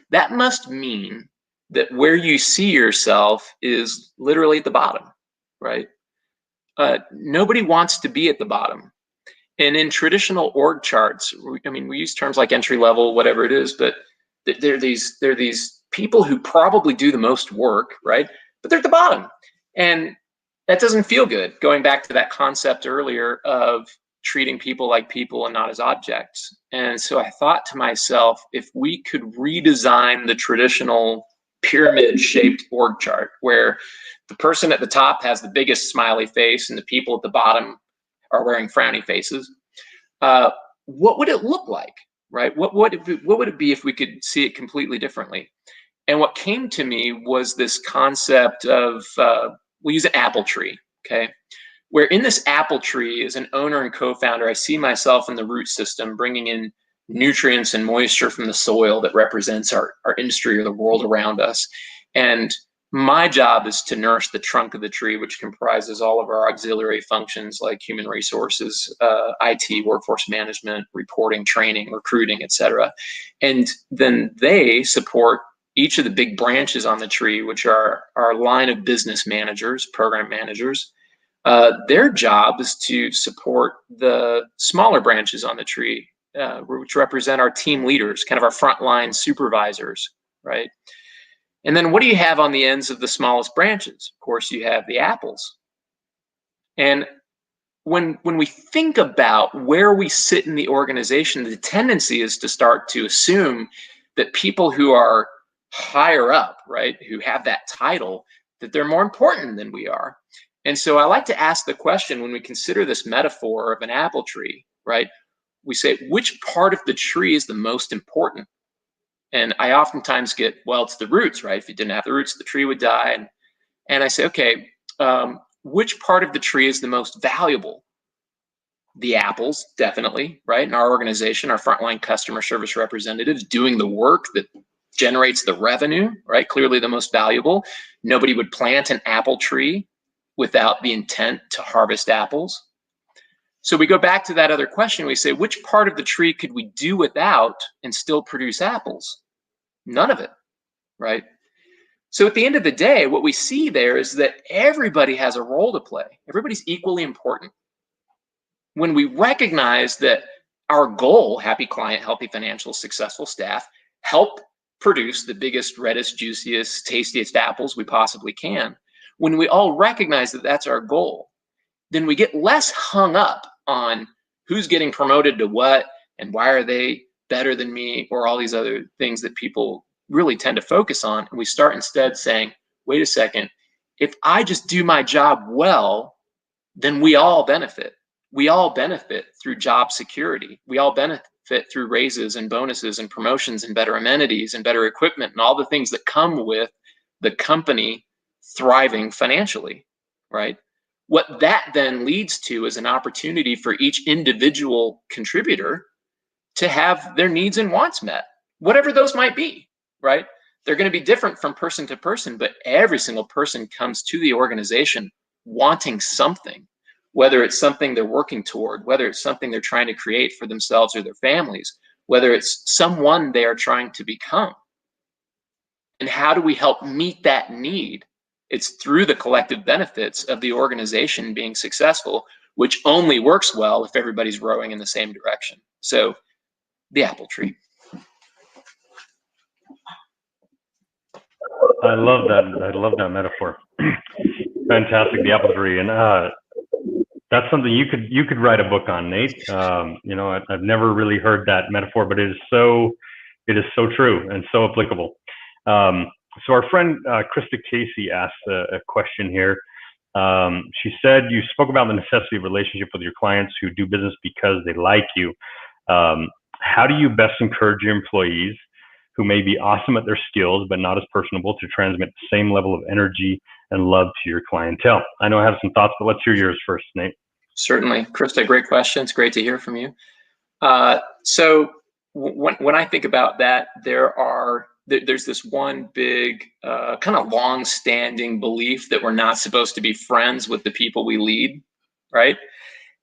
Speaker 2: that must mean that where you see yourself is literally at the bottom, right? Nobody wants to be at the bottom. And in traditional org charts, I mean, we use terms like entry level, whatever it is, but there are these people who probably do the most work, right? But they're at the bottom. And that doesn't feel good. Going back to that concept earlier of treating people like people and not as objects. And so I thought to myself, if we could redesign the traditional pyramid-shaped org chart where the person at the top has the biggest smiley face and the people at the bottom are wearing frowny faces, what would it look like, right? What would it be if we could see it completely differently? And what came to me was this concept of, we'll use an apple tree, okay? Where in this apple tree, as an owner and co-founder, I see myself in the root system, bringing in nutrients and moisture from the soil that represents our industry or the world around us. And my job is to nourish the trunk of the tree, which comprises all of our auxiliary functions like human resources, IT, workforce management, reporting, training, recruiting, et cetera. And then they support each of the big branches on the tree, which are our line of business managers, program managers. Their job is to support the smaller branches on the tree, which represent our team leaders, kind of our frontline supervisors, right? And then what do you have on the ends of the smallest branches? Of course, you have the apples. And when we think about where we sit in the organization, the tendency is to start to assume that people who are higher up, right, who have that title, that they're more important than we are. And so I like to ask the question, when we consider this metaphor of an apple tree, right, we say, which part of the tree is the most important? And I oftentimes get, well, it's the roots, right? If you didn't have the roots, the tree would die. And I say, okay, which part of the tree is the most valuable? The apples, definitely, right? In our organization, our frontline customer service representatives doing the work that generates the revenue, right? Clearly the most valuable. Nobody would plant an apple tree without the intent to harvest apples. So we go back to that other question. We say, which part of the tree could we do without and still produce apples? None of it, right? So at the end of the day, what we see there is that everybody has a role to play. Everybody's equally important. When we recognize that our goal, happy client, healthy financial, successful staff, help produce the biggest, reddest, juiciest, tastiest apples we possibly can. When we all recognize that that's our goal, then we get less hung up on who's getting promoted to what and why are they better than me, or all these other things that people really tend to focus on. And we start instead saying, wait a second, if I just do my job well, then we all benefit. We all benefit through job security. We all benefit through raises and bonuses and promotions and better amenities and better equipment and all the things that come with the company thriving financially, right? What that then leads to is an opportunity for each individual contributor to have their needs and wants met, whatever those might be, right? They're going to be different from person to person, but every single person comes to the organization wanting something, whether it's something they're working toward, whether it's something they're trying to create for themselves or their families, whether it's someone they are trying to become. And how do we help meet that need? It's through the collective benefits of the organization being successful, which only works well if everybody's rowing in the same direction. So the apple tree.
Speaker 1: I love that. I love that metaphor. Fantastic, the apple tree, and that's something you could write a book on, Nate. You know, I've never really heard that metaphor, but it is so true and so applicable. So our friend Krista Casey asked a question here. She said, you spoke about the necessity of relationship with your clients who do business because they like you. How do you best encourage your employees who may be awesome at their skills but not as personable to transmit the same level of energy and love to your clientele? I know I have some thoughts, but let's hear yours first, Nate.
Speaker 2: Certainly. Krista, great question. It's great to hear from you. So when I think about that, there's this one big kind of long-standing belief that we're not supposed to be friends with the people we lead, right?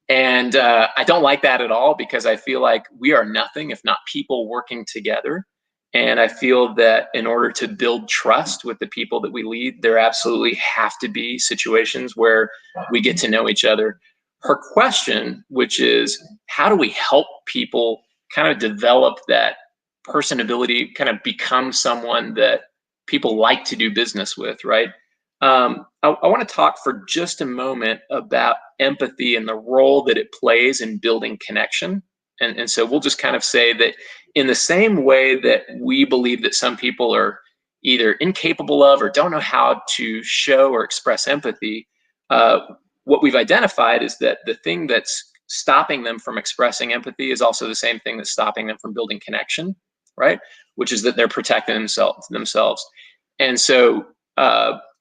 Speaker 2: And I don't like that at all, because I feel like we are nothing if not people working together. And I feel that in order to build trust with the people that we lead, there absolutely have to be situations where we get to know each other. Her question, which is, how do we help people kind of develop that personability, kind of become someone that people like to do business with, right? I want to talk for just a moment about empathy and the role that it plays in building connection. And so we'll just kind of say that in the same way that we believe that some people are either incapable of or don't know how to show or express empathy, what we've identified is that the thing that's stopping them from expressing empathy is also the same thing that's stopping them from building connection, right? Which is that they're protecting themselves. And so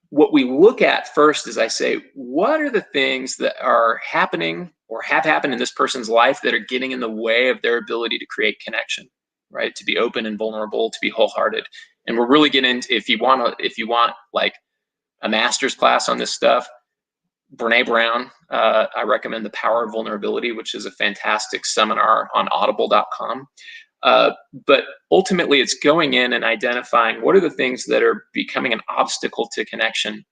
Speaker 2: what we look at first is, I say, what are the things that are happening or have happened in this person's life that are getting in the way of their ability to create connection, right? To be open and vulnerable, to be wholehearted. And we're really getting into, if you want like a master's class on this stuff, Brene Brown, I recommend The Power of Vulnerability, which is a fantastic seminar on audible.com. But ultimately, it's going in and identifying what are the things that are becoming an obstacle to connection,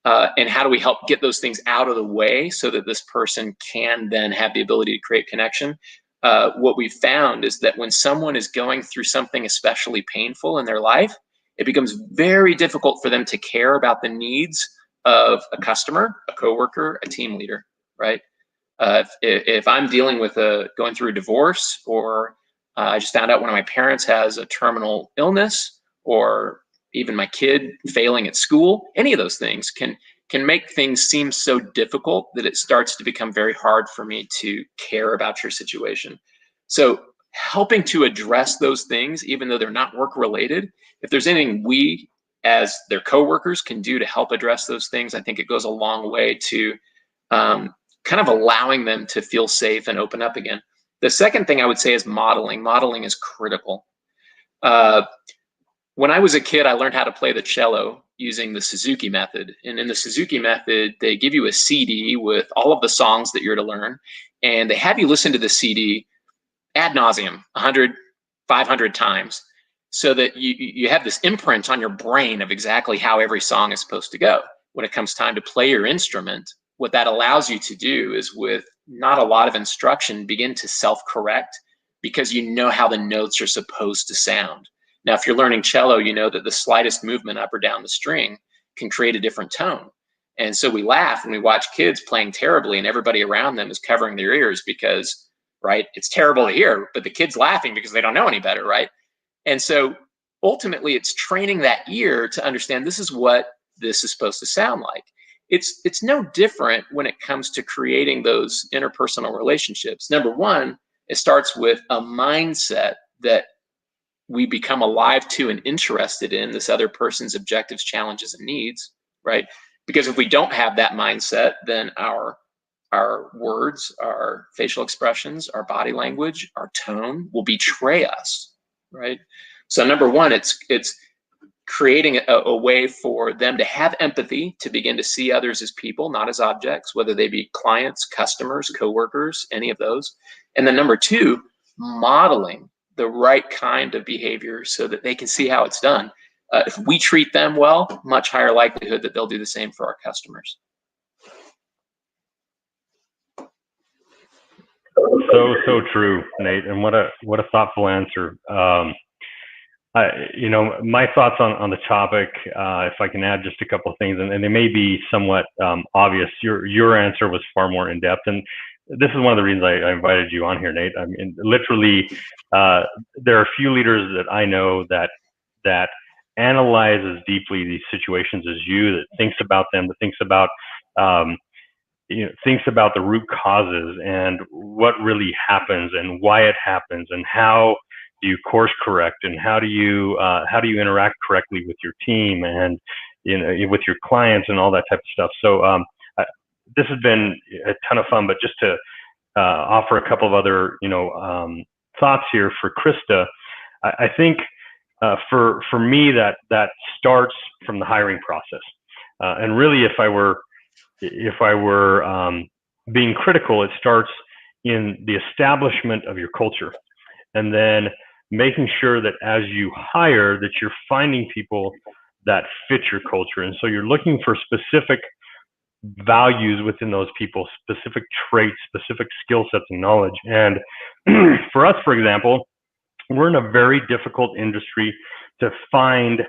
Speaker 2: and how do we help get those things out of the way so that this person can then have the ability to create connection. What we've found is that when someone is going through something especially painful in their life, it becomes very difficult for them to care about the needs of a customer, a coworker, a team leader, right? If I'm dealing with going through a divorce, or I just found out one of my parents has a terminal illness, or even my kid failing at school, any of those things can make things seem so difficult that it starts to become very hard for me to care about your situation. So helping to address those things, even though they're not work related, if there's anything we as their coworkers can do to help address those things, I think it goes a long way to kind of allowing them to feel safe and open up again. The second thing I would say is modeling. Modeling is critical. When I was a kid, I learned how to play the cello using the Suzuki method. And in the Suzuki method, they give you a CD with all of the songs that you're to learn, and they have you listen to the CD ad nauseum, 100, 500 times, so that you have this imprint on your brain of exactly how every song is supposed to go. When it comes time to play your instrument, what that allows you to do is, with not a lot of instruction, begin to self-correct because you know how the notes are supposed to sound. Now, if you're learning cello, you know that the slightest movement up or down the string can create a different tone. And so we laugh when we watch kids playing terribly and everybody around them is covering their ears because, right, it's terrible to hear, but the kid's laughing because they don't know any better, right? And so ultimately it's training that ear to understand this is what this is supposed to sound like. It's no different when it comes to creating those interpersonal relationships. Number one, it starts with a mindset that we become alive to and interested in this other person's objectives, challenges, and needs, right? Because if we don't have that mindset, then our words, our facial expressions, our body language, our tone will betray us, right? So number one, it's creating a way for them to have empathy, to begin to see others as people, not as objects, whether they be clients, customers, coworkers, any of those. And then number two, modeling the right kind of behavior so that they can see how it's done. If we treat them well, much higher likelihood that they'll do the same for our customers.
Speaker 1: So true, Nate, and what a thoughtful answer. My thoughts on the topic, if I can add just a couple of things, and they may be somewhat obvious. Your answer was far more in depth, and this is one of the reasons I invited you on here, Nate. I mean, literally, there are a few leaders that I know that analyze as deeply these situations as you, that thinks about them, that thinks about thinks about the root causes and what really happens and why it happens and how do you course correct and how do you interact correctly with your team and with your clients and all that type of stuff. So this has been a ton of fun, but just to offer a couple of other thoughts here for Krista, I think for me that starts from the hiring process, and really if I were being critical, it starts in the establishment of your culture, and then making sure that as you hire that you're finding people that fit your culture. And so you're looking for specific values within those people, specific traits, specific skill sets and knowledge. And for us, for example, we're in a very difficult industry to find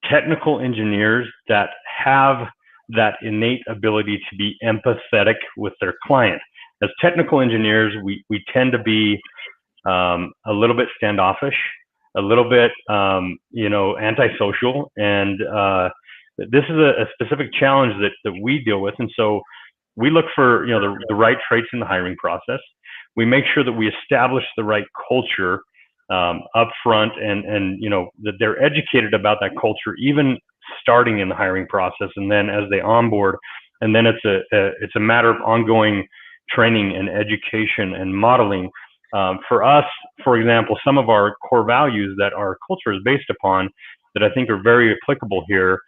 Speaker 1: technical engineers that have that innate ability to be empathetic with their client. As technical engineers, we tend to be a little bit standoffish, a little bit antisocial, and this is a specific challenge that we deal with. And so we look for the right traits in the hiring process. We make sure that we establish the right culture up front, and that they're educated about that culture, even starting in the hiring process, and then as they onboard, and then it's a matter of ongoing training and education and modeling. For us, for example, some of our core values that our culture is based upon that I think are very applicable here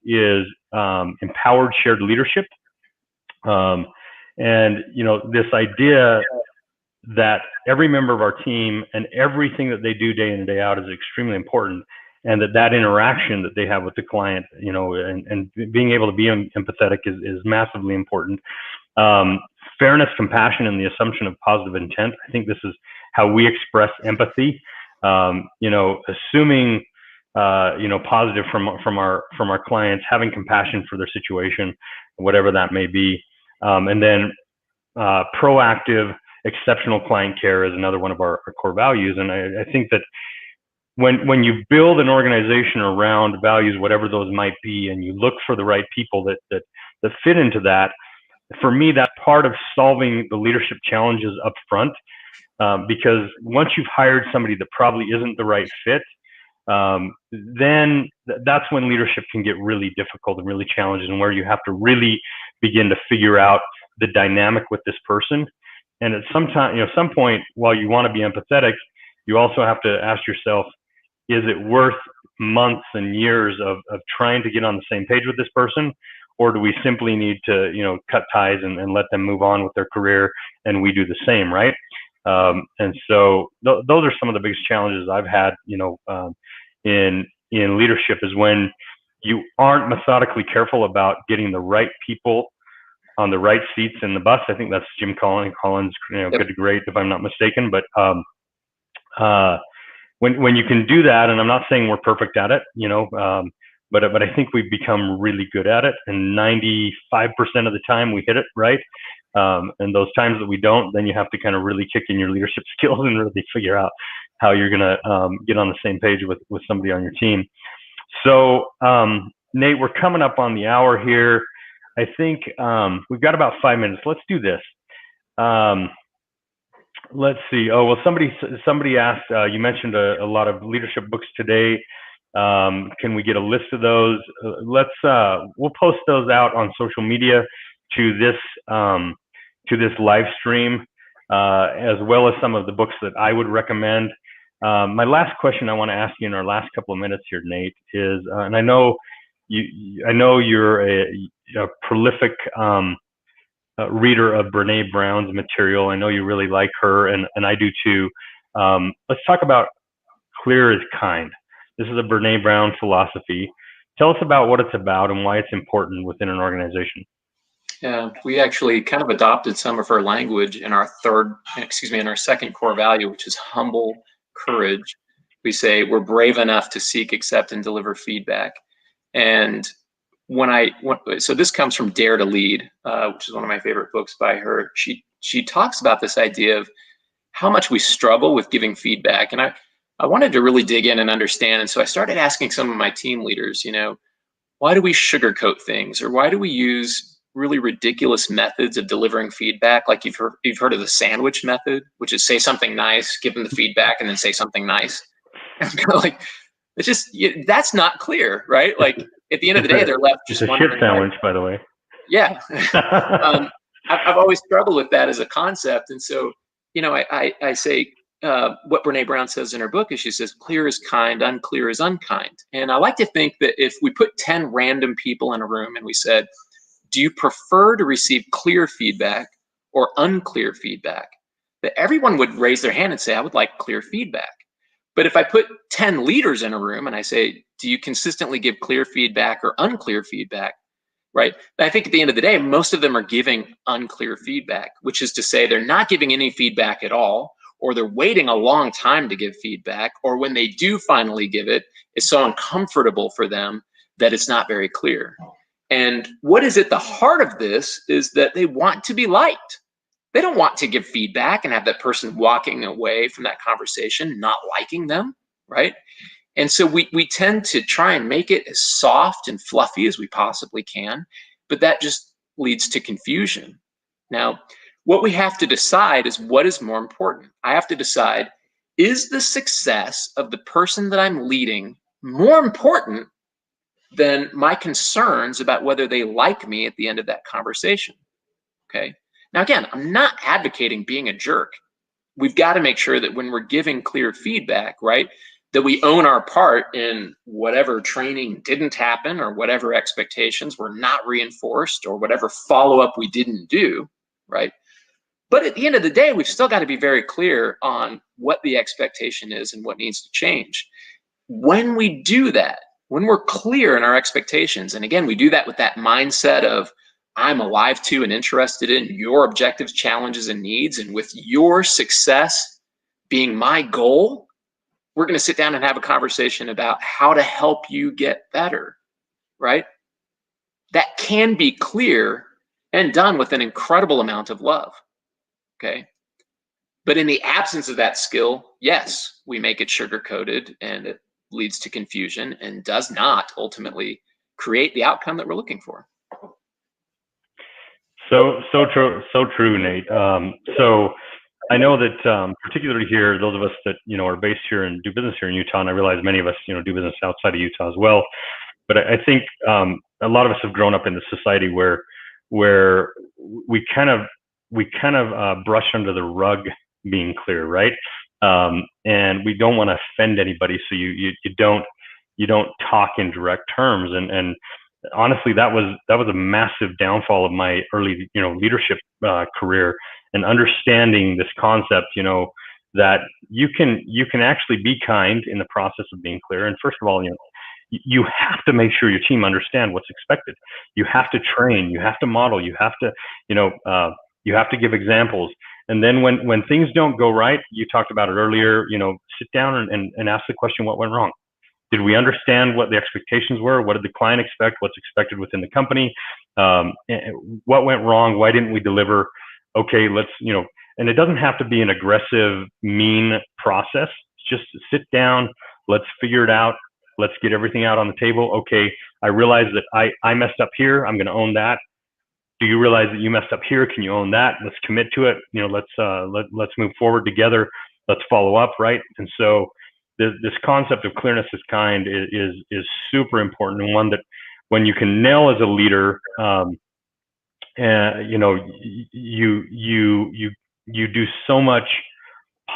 Speaker 1: is empowered shared leadership, and this idea that every member of our team and everything that they do day in and day out is extremely important, and that interaction that they have with the client, and being able to be empathetic is massively important. Fairness, compassion, and the assumption of positive intent. I think this is how we express empathy. Assuming positive from our clients, having compassion for their situation, whatever that may be, and then proactive, exceptional client care is another one of our core values. And I think that when you build an organization around values, whatever those might be, and you look for the right people that fit into that, for me, that's part of solving the leadership challenges up front, because once you've hired somebody that probably isn't the right fit, then that's when leadership can get really difficult and really challenging, and where you have to really begin to figure out the dynamic with this person. And at some point, while you want to be empathetic, you also have to ask yourself, is it worth months and years of trying to get on the same page with this person? Or do we simply need to, cut ties and let them move on with their career, and we do the same, right? And so those are some of the biggest challenges I've had, in leadership, is when you aren't methodically careful about getting the right people on the right seats in the bus. I think that's Jim Collins,
Speaker 2: Yep.
Speaker 1: good to great, if I'm not mistaken. But when you can do that, and I'm not saying we're perfect at it, but I think we've become really good at it, and 95% of the time we hit it right. And those times that we don't, then you have to kind of really kick in your leadership skills and really figure out how you're going to get on the same page with somebody on your team. So, Nate, we're coming up on the hour here. I think we've got about 5 minutes. Let's do this. Let's see. Oh, well, somebody asked, you mentioned a lot of leadership books today. Can we get a list of those? We'll post those out on social media to this live stream, as well as some of the books that I would recommend. My last question I want to ask you in our last couple of minutes here, Nate, is, and I know you're a prolific reader of Brene Brown's material. I know you really like her, and I do too. Let's talk about clear is kind. This is a Brene Brown philosophy. Tell us about what it's about and why it's important within an organization.
Speaker 2: Yeah, we actually kind of adopted some of her language in our second core value, which is humble courage. We say we're brave enough to seek, accept, and deliver feedback. And so this comes from Dare to Lead, which is one of my favorite books by her. She talks about this idea of how much we struggle with giving feedback. And I wanted to really dig in and understand. And so I started asking some of my team leaders, why do we sugarcoat things, or why do we use really ridiculous methods of delivering feedback? Like you've heard of the sandwich method, which is say something nice, give them the feedback, and then say something nice. And I'm kind of like, that's not clear, right? Like at the end of the day, they're left just wondering.
Speaker 1: It's a shit sandwich, by the way.
Speaker 2: Yeah. I've always struggled with that as a concept. And so, I say, what Brene Brown says in her book is, she says, clear is kind, unclear is unkind. And I like to think that if we put 10 random people in a room and we said, do you prefer to receive clear feedback or unclear feedback? That everyone would raise their hand and say, I would like clear feedback. But if I put 10 leaders in a room and I say, do you consistently give clear feedback or unclear feedback? Right. I think at the end of the day, most of them are giving unclear feedback, which is to say they're not giving any feedback at all, or they're waiting a long time to give feedback, or when they do finally give it, it's so uncomfortable for them that it's not very clear. And what is at the heart of this is that they want to be liked. They don't want to give feedback and have that person walking away from that conversation not liking them, right? And so we tend to try and make it as soft and fluffy as we possibly can, but that just leads to confusion. Now, what we have to decide is what is more important. I have to decide, is the success of the person that I'm leading more important than my concerns about whether they like me at the end of that conversation? Okay. Now, again, I'm not advocating being a jerk. We've got to make sure that when we're giving clear feedback, right, that we own our part in whatever training didn't happen, or whatever expectations were not reinforced, or whatever follow-up we didn't do, right? But at the end of the day, we've still got to be very clear on what the expectation is and what needs to change. When we do that, when we're clear in our expectations, and again, we do that with that mindset of, I'm alive to and interested in your objectives, challenges, and needs, and with your success being my goal, we're going to sit down and have a conversation about how to help you get better, right? That can be clear and done with an incredible amount of love, okay? But in the absence of that skill, yes, we make it sugar-coated, and it leads to confusion and does not ultimately create the outcome that we're looking for.
Speaker 1: So true, Nate. So I know that particularly here, those of us that are based here and do business here in Utah, and I realize many of us do business outside of Utah as well. But I think a lot of us have grown up in a society where we kind of brush under the rug being clear, right? And we don't want to offend anybody, so you don't talk in direct terms. And honestly, that was a massive downfall of my early leadership career, and understanding this concept, that you can actually be kind in the process of being clear. And first of all, you have to make sure your team understand what's expected. You have to train, you have to model, you have to, you have to give examples. And then when things don't go right, you talked about it earlier, sit down and ask the question, what went wrong? Did we understand what the expectations were? What did the client expect? What's expected within the company? What went wrong? Why didn't we deliver? Okay, let's, and it doesn't have to be an aggressive, mean process. Just sit down, let's figure it out. Let's get everything out on the table. Okay, I realize that I messed up here. I'm going to own that. Do you realize that you messed up here? Can you own that? Let's commit to it. Let's move forward together. Let's follow up, right? And so this concept of clearness is kind is super important, and one that when you can nail as a leader, you do so much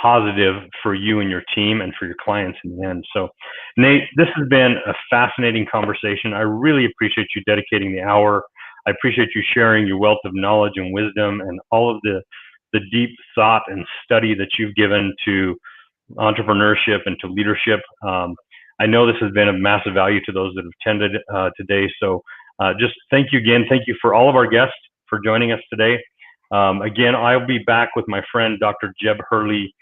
Speaker 1: positive for you and your team and for your clients in the end. So Nate, this has been a fascinating conversation. I really appreciate you dedicating the hour. I appreciate you sharing your wealth of knowledge and wisdom and all of the deep thought and study that you've given to entrepreneurship and to leadership. I know this has been of massive value to those that have attended today. So just thank you again. Thank you for all of our guests for joining us today. Again, I'll be back with my friend, Dr. Jeb Hurley,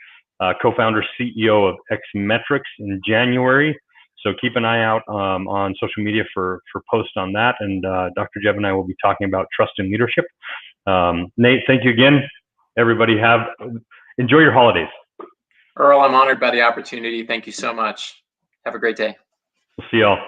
Speaker 1: co-founder, CEO of Xmetrics in January. So keep an eye out on social media for posts on that. And Dr. Jeb and I will be talking about trust and leadership. Nate, thank you again. Everybody enjoy your holidays.
Speaker 2: Earl, I'm honored by the opportunity. Thank you so much. Have a great day.
Speaker 1: We'll see y'all.